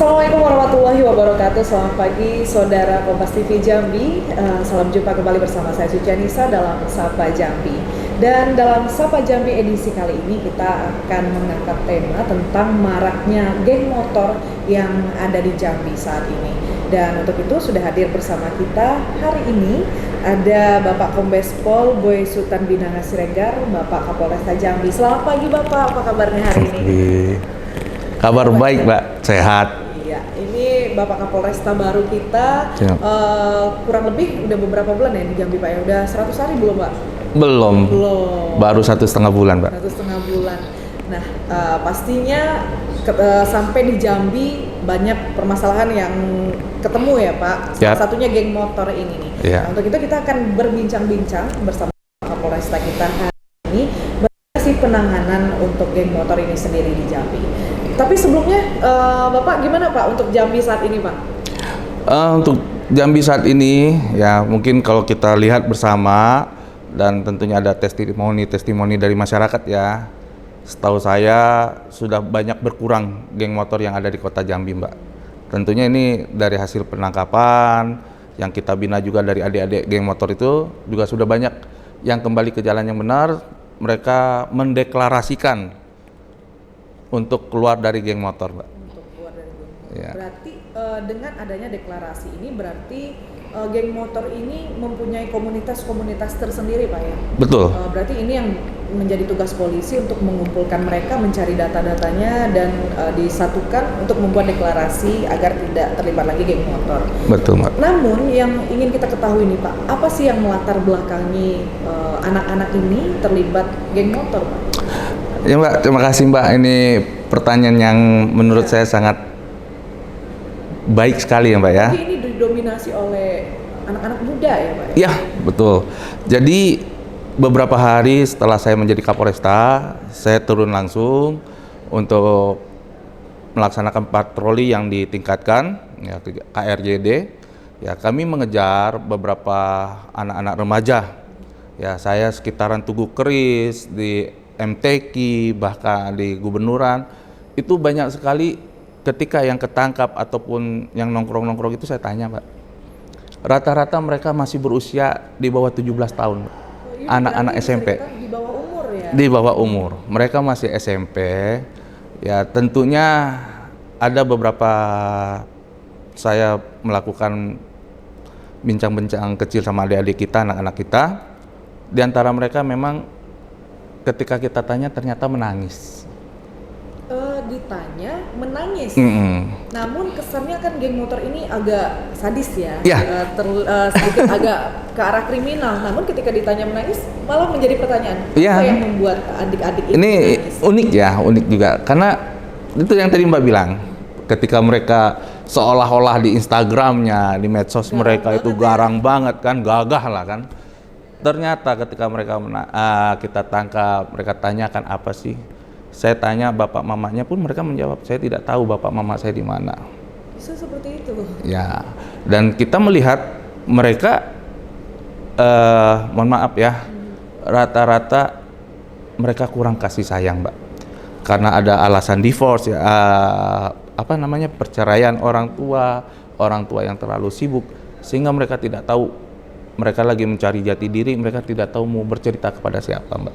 Assalamualaikum warahmatullahi wabarakatuh. Selamat pagi saudara Kompas TV Jambi. Salam jumpa kembali bersama saya Sucianisa dalam Sapa Jambi. Dan dalam Sapa Jambi edisi kali ini kita akan mengangkat tema tentang maraknya geng motor yang ada di Jambi saat ini. Dan untuk itu sudah hadir bersama kita hari ini ada Bapak Kombes Pol Boy Sultan Binanga Siregar, Bapak Kapolresta Jambi. Selamat pagi Bapak, apa kabarnya hari ini? Kabar baik Mbak, sehat. Iya, ini Bapak Kapolresta baru kita, kurang lebih udah beberapa bulan ya di Jambi Pak ya? Udah 100 hari belum Pak? Belum. Baru 1,5 bulan Mbak. 1,5 bulan. Nah, pastinya sampai di Jambi banyak permasalahan yang ketemu ya Pak. Salah satunya geng motor ini nih. Nah, untuk itu kita akan berbincang-bincang bersama Kapolresta kita hari ini mengenai penanganan untuk geng motor ini sendiri di Jambi. Tapi sebelumnya, Bapak gimana Pak untuk Jambi saat ini Pak? Untuk Jambi saat ini, ya mungkin kalau kita lihat bersama dan tentunya ada testimoni dari masyarakat ya. Setahu saya sudah banyak berkurang geng motor yang ada di kota Jambi Mbak. Tentunya ini dari hasil penangkapan, yang kita bina juga dari adik-adik geng motor itu juga sudah banyak yang kembali ke jalan yang benar. Mereka mendeklarasikan untuk keluar dari geng motor, Mbak. Untuk keluar dari geng motor. Ya. Berarti dengan adanya deklarasi ini berarti geng motor ini mempunyai komunitas-komunitas tersendiri, Pak ya? Betul. Berarti ini yang menjadi tugas polisi untuk mengumpulkan mereka, mencari data-datanya dan disatukan untuk membuat deklarasi agar tidak terlibat lagi geng motor. Betul, Mbak. Namun yang ingin kita ketahui nih, Pak, apa sih yang melatar belakangi anak-anak ini terlibat geng motor, Pak? Ya Mbak, terima kasih Mbak. Ini pertanyaan yang menurut saya sangat baik sekali ya Mbak ya. Jadi ini didominasi oleh anak-anak muda ya Pak? Iya, betul. Jadi beberapa hari setelah saya menjadi Kapolresta, saya turun langsung untuk melaksanakan patroli yang ditingkatkan, ya, KRJD. Ya, kami mengejar beberapa anak-anak remaja. Ya, saya sekitaran Tugu Keris, di MTQ, bahkan di Gubernuran, itu banyak sekali ketika yang ketangkap ataupun yang nongkrong-nongkrong itu saya tanya Pak, rata-rata mereka masih berusia di bawah 17 tahun, anak-anak SMP. Di bawah umur ya? Di bawah umur, mereka masih SMP. Ya tentunya ada beberapa saya melakukan bincang-bincang kecil sama adik-adik kita, anak-anak kita. Di antara mereka memang ketika kita tanya ternyata menangis. Ditanya menangis. Namun kesannya kan geng motor ini agak sadis ya, sedikit agak ke arah kriminal. Namun ketika ditanya menangis malah menjadi pertanyaan apa yang membuat adik-adik ini menangis? Unik ya, unik juga karena itu yang tadi Mbak bilang, ketika mereka seolah-olah di Instagramnya, di medsos mereka itu garang banget kan, gagah lah kan. Ternyata ketika mereka kita tangkap, mereka tanyakan apa sih? Saya tanya bapak mamanya pun mereka menjawab, saya tidak tahu bapak mama saya di mana. Bisa seperti itu? Ya, dan kita melihat mereka, mohon maaf ya, rata-rata mereka kurang kasih sayang Mbak. Karena ada alasan divorce ya, perceraian orang tua yang terlalu sibuk, sehingga mereka tidak tahu. Mereka lagi mencari jati diri, mereka tidak tahu mau bercerita kepada siapa Mbak.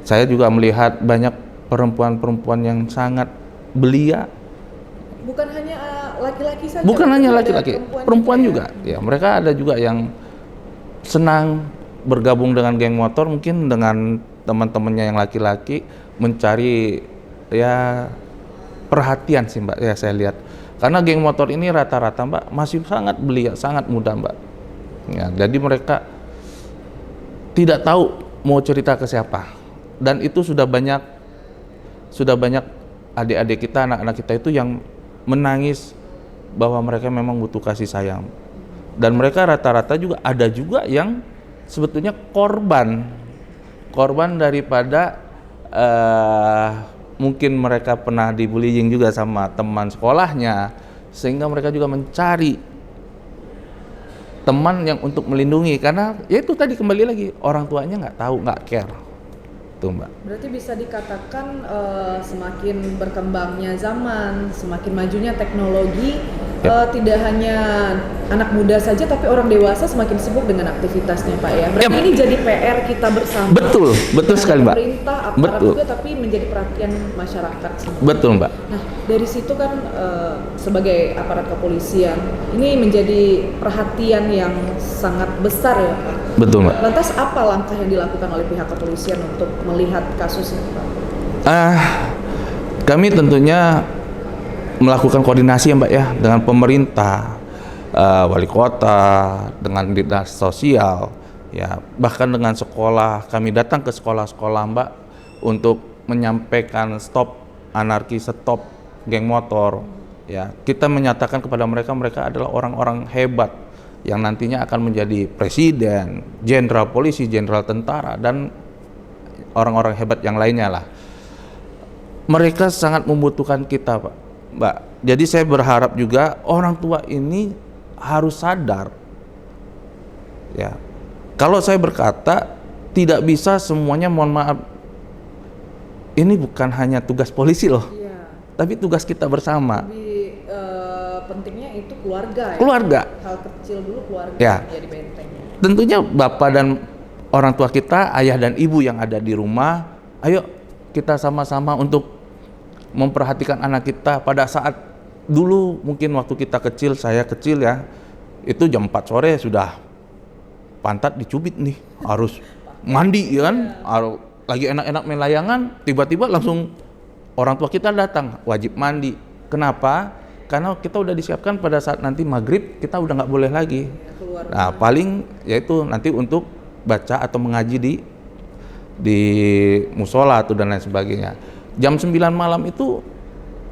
Saya juga melihat banyak perempuan-perempuan yang sangat belia. Bukan hanya laki-laki saja. Bukan hanya laki-laki, perempuan juga. Ya, mereka ada juga yang senang bergabung dengan geng motor, mungkin dengan teman-temannya yang laki-laki mencari ya perhatian sih Mbak. Ya saya lihat. Karena geng motor ini rata-rata Mbak masih sangat belia, sangat muda Mbak. Ya, jadi mereka tidak tahu mau cerita ke siapa, dan itu sudah banyak adik-adik kita, anak-anak kita itu yang menangis bahwa mereka memang butuh kasih sayang, dan mereka rata-rata juga ada juga yang sebetulnya korban daripada mungkin mereka pernah dibullying juga sama teman sekolahnya, sehingga mereka juga mencari teman yang untuk melindungi, karena ya itu tadi kembali lagi orang tuanya nggak tahu, nggak care. Itu Mbak. Berarti bisa dikatakan semakin berkembangnya zaman, semakin majunya teknologi, tidak hanya anak muda saja, tapi orang dewasa semakin sibuk dengan aktivitasnya, Pak ya. Berarti ini jadi PR kita bersama. Betul sekali Mbak. Pemerintah, aparat juga, tapi menjadi perhatian masyarakat semua. Betul Mbak. Nah, dari situ kan sebagai aparat kepolisian, ini menjadi perhatian yang sangat besar ya Pak. Betul Mbak. Lantas apa langkah yang dilakukan oleh pihak kepolisian untuk melihat kasus ini Pak? Kami tentunya melakukan koordinasi ya Mbak ya dengan pemerintah, wali kota, dengan dinas sosial, ya bahkan dengan sekolah. Kami datang ke sekolah-sekolah Mbak untuk menyampaikan stop anarki, stop geng motor. Ya, kita menyatakan kepada mereka adalah orang-orang hebat yang nantinya akan menjadi presiden, jenderal polisi, jenderal tentara, dan orang-orang hebat yang lainnya lah. Mereka sangat membutuhkan kita Pak, Mbak. Jadi saya berharap juga orang tua ini harus sadar. Ya, kalau saya berkata tidak bisa semuanya, mohon maaf, ini bukan hanya tugas polisi loh, tapi tugas kita bersama. Pentingnya itu keluarga. Keluarga. Ya? Hal kecil dulu keluarga Ya. jadi bentengnya. Tentunya bapak dan orang tua kita, ayah dan ibu yang ada di rumah, ayo kita sama-sama untuk memperhatikan anak kita. Pada saat dulu mungkin waktu kita kecil, saya kecil ya, itu jam 4 sore sudah pantat dicubit nih, harus mandi ya kan, lagi enak-enak main layangan, tiba-tiba langsung orang tua kita datang, wajib mandi. Kenapa? Karena kita udah disiapkan pada saat nanti maghrib kita udah nggak boleh lagi. Nah paling yaitu nanti untuk baca atau mengaji di musola atau dan lain sebagainya. Jam 9 malam itu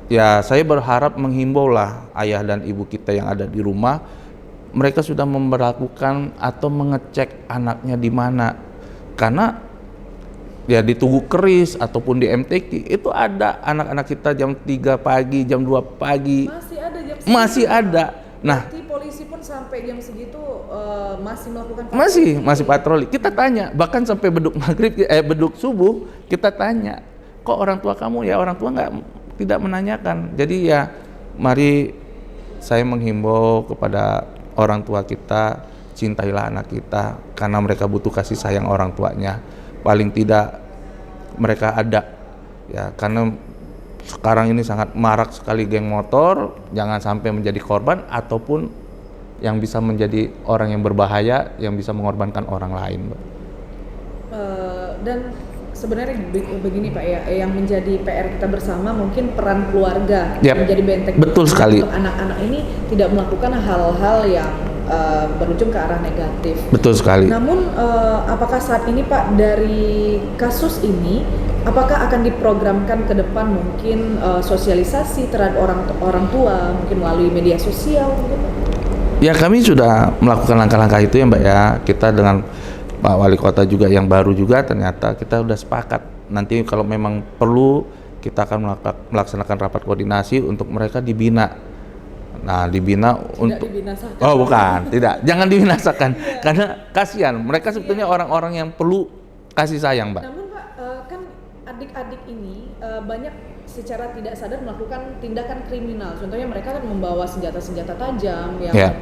ya saya berharap menghimbau lah ayah dan ibu kita yang ada di rumah, mereka sudah memperlakukan atau mengecek anaknya di mana. Karena ya di Tugu Keris ataupun di MTQ itu ada anak-anak kita jam 3 pagi, jam 2 pagi. Masih ada. Nah, berarti polisi pun sampai jam segitu masih melakukan patroli. Masih patroli. Kita tanya, bahkan sampai beduk maghrib, beduk subuh kita tanya, kok orang tua kamu ya, orang tua tidak menanyakan. Jadi ya mari saya menghimbau kepada orang tua kita, cintailah anak kita karena mereka butuh kasih sayang orang tuanya. Paling tidak mereka ada ya, karena sekarang ini sangat marak sekali geng motor, jangan sampai menjadi korban ataupun yang bisa menjadi orang yang berbahaya yang bisa mengorbankan orang lain, Mbak. Dan sebenarnya begini Pak ya, yang menjadi PR kita bersama mungkin peran keluarga menjadi benteng. Betul sekali. Untuk anak-anak ini tidak melakukan hal-hal yang berujung ke arah negatif. Betul sekali. Namun apakah saat ini Pak dari kasus ini, apakah akan diprogramkan ke depan mungkin sosialisasi terhadap orang tua mungkin melalui media sosial gitu? Ya kami sudah melakukan langkah-langkah itu ya Mbak ya. Kita dengan Pak Wali Kota juga yang baru juga ternyata kita sudah sepakat. Nanti kalau memang perlu kita akan melaksanakan rapat koordinasi untuk mereka dibina. Nah, dibina untuk bukan, tidak. Jangan dibinasakan karena kasihan. Mereka sebetulnya orang-orang yang perlu kasih sayang, Mbak. Namun Pak, kan adik-adik ini banyak secara tidak sadar melakukan tindakan kriminal. Contohnya mereka kan membawa senjata-senjata tajam yang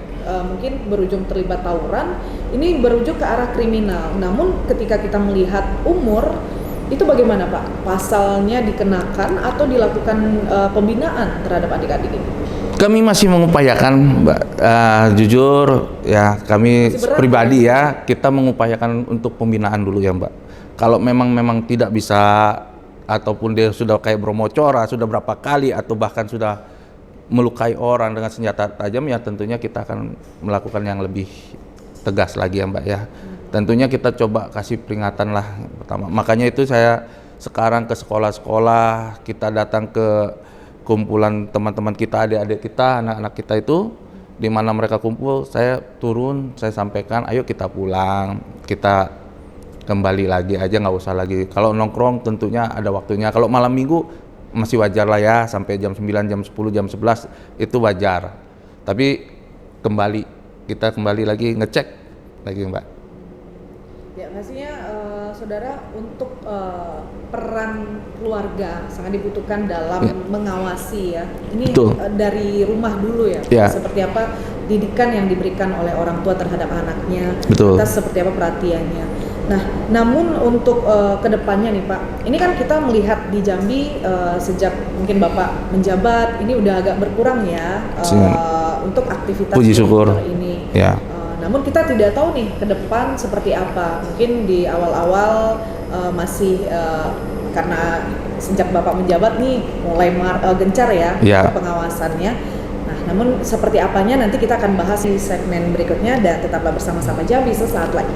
mungkin berujung terlibat tawuran. Ini berujung ke arah kriminal. Namun ketika kita melihat umur, itu bagaimana Pak? Pasalnya dikenakan atau dilakukan pembinaan terhadap adik-adik ini? Kami masih mengupayakan, Mbak. Jujur ya, kami pribadi ya, kita mengupayakan untuk pembinaan dulu ya, Mbak. Kalau memang tidak bisa ataupun dia sudah kayak Bromo Cora, sudah berapa kali atau bahkan sudah melukai orang dengan senjata tajam, ya tentunya kita akan melakukan yang lebih tegas lagi ya, Mbak ya. Tentunya kita coba kasih peringatan lah pertama. Makanya itu saya sekarang ke sekolah-sekolah, kita datang ke kumpulan teman-teman kita, adik-adik kita, anak-anak kita itu di mana mereka kumpul, saya turun, saya sampaikan, ayo kita pulang, kita kembali lagi aja, nggak usah lagi. Kalau nongkrong tentunya ada waktunya. Kalau malam minggu masih wajar lah ya, sampai jam 9, jam 10, jam 11 itu wajar. Tapi kita kembali lagi ngecek lagi, Mbak. Ya, pastinya Saudara, untuk peran keluarga sangat dibutuhkan dalam mengawasi ya. Ini dari rumah dulu ya. Seperti apa didikan yang diberikan oleh orang tua terhadap anaknya, atas seperti apa perhatiannya. Nah, namun untuk kedepannya nih Pak, ini kan kita melihat di Jambi sejak mungkin Bapak menjabat, ini udah agak berkurang ya untuk aktivitas puji syukur ini. Namun kita tidak tahu nih ke depan seperti apa. Mungkin di awal-awal masih karena sejak Bapak menjabat nih mulai gencar ya pengawasannya. Nah, namun seperti apanya nanti kita akan bahas di segmen berikutnya dan tetaplah bersama-sama Jambi sesaat lagi.